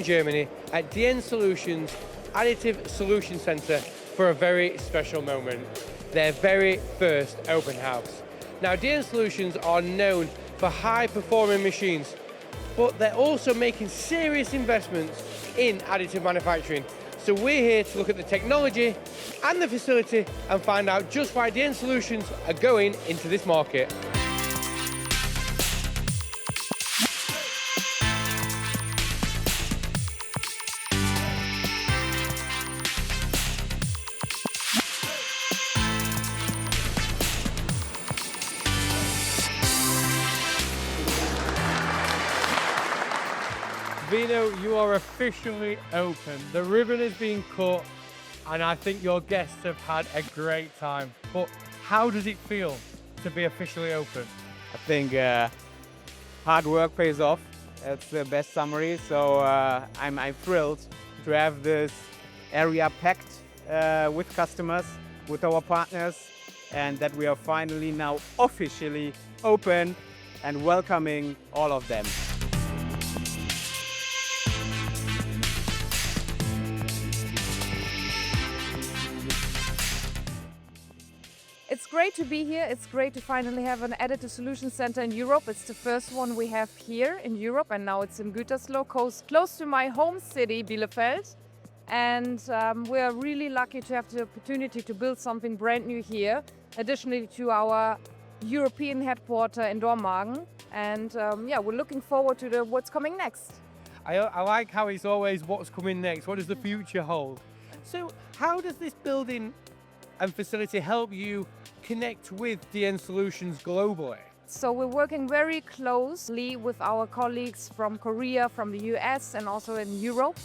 Germany at DN Solutions Additive Solution Center for a very special moment, their very first open house. Now, DN Solutions are known for high-performing machines, but they're also making serious investments in additive manufacturing. So we're here to look at the technology and the facility and find out just why DN Solutions are going into this market. Vino, you are officially open. The ribbon is being cut, and I think your guests have had a great time. But how does it feel to be officially open? I think hard work pays off. That's the best summary. So I'm thrilled to have this area packed with customers, with our partners, and that we are finally now officially open and welcoming all of them. It's great to be here. It's great to finally have an additive solution center in Europe. It's the first one we have here in Europe, and now it's in Gütersloh, close to my home city, Bielefeld. And we are really lucky to have the opportunity to build something brand new here, additionally to our European headquarters in Dormagen. And yeah, we're looking forward to what's coming next. I like how it's always what's coming next. What does the future hold? So how does this building and facility help you connect with DN Solutions globally? So we're working very closely with our colleagues from Korea, from the US, and also in Europe.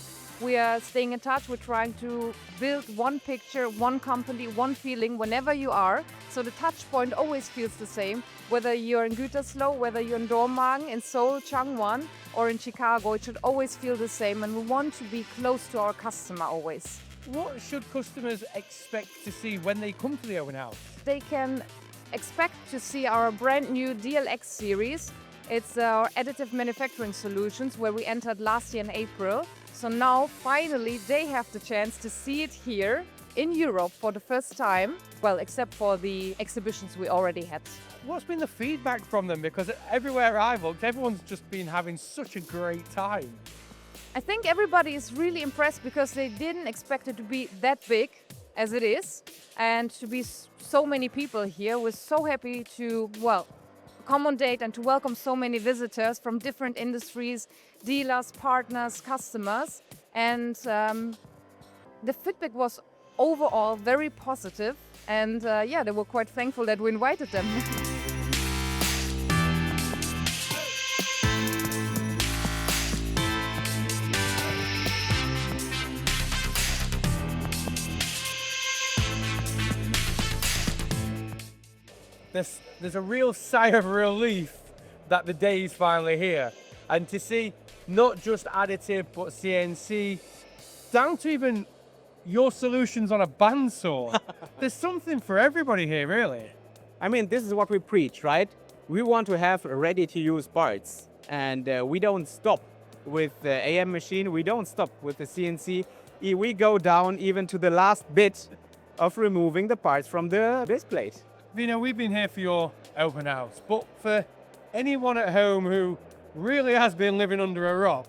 We are staying in touch. We're trying to build one picture, one company, one feeling whenever you are. So the touch point always feels the same. Whether you're in Gütersloh, whether you're in Dormagen, in Seoul, Changwon, or in Chicago, it should always feel the same. And we want to be close to our customer always. What should customers expect to see when they come to the open house? They can expect to see our brand new DLX series. It's our additive manufacturing solutions where we entered last year in April. So now finally they have the chance to see it here in Europe for the first time. Well, except for the exhibitions we already had. What's been the feedback from them? Because everywhere I've looked, everyone's just been having such a great time. I think everybody is really impressed because they didn't expect it to be that big as it is and to be so many people here. We're so happy to, well, accommodate and to welcome so many visitors from different industries, dealers, partners, customers. And the feedback was overall very positive. And yeah, they were quite thankful that we invited them. There's a real sigh of relief that the day is finally here. And to see not just additive, but CNC, down to even your solutions on a bandsaw. There's something for everybody here, really. I mean, this is what we preach, right? We want to have ready-to-use parts. And we don't stop with the AM machine. We don't stop with the CNC. We go down even to the last bit of removing the parts from the base plate. Vino, we've been here for your open house, but for anyone at home who really has been living under a rock,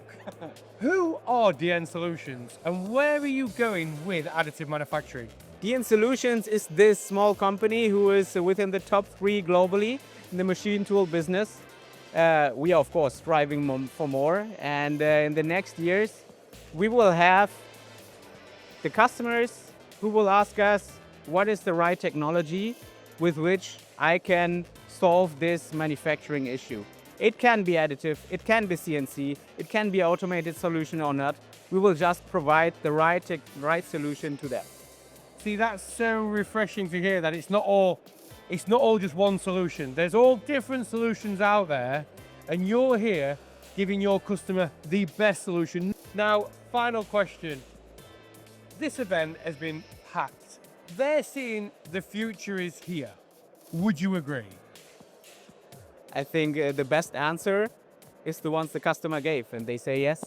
who are DN Solutions and where are you going with additive manufacturing? DN Solutions is this small company who is within the top 3 globally in the machine tool business. We are, of course, striving for more, and in the next years, we will have the customers who will ask us what is the right technology with which I can solve this manufacturing issue. It can be additive, it can be CNC, it can be automated solution or not. We will just provide the right solution to them. See, that's so refreshing to hear that it's not all just one solution. There's all different solutions out there, and you're here giving your customer the best solution. Now, final question. This event has been packed. They're seeing the future is here. Would you agree? I think the best answer is the ones the customer gave, and they say yes.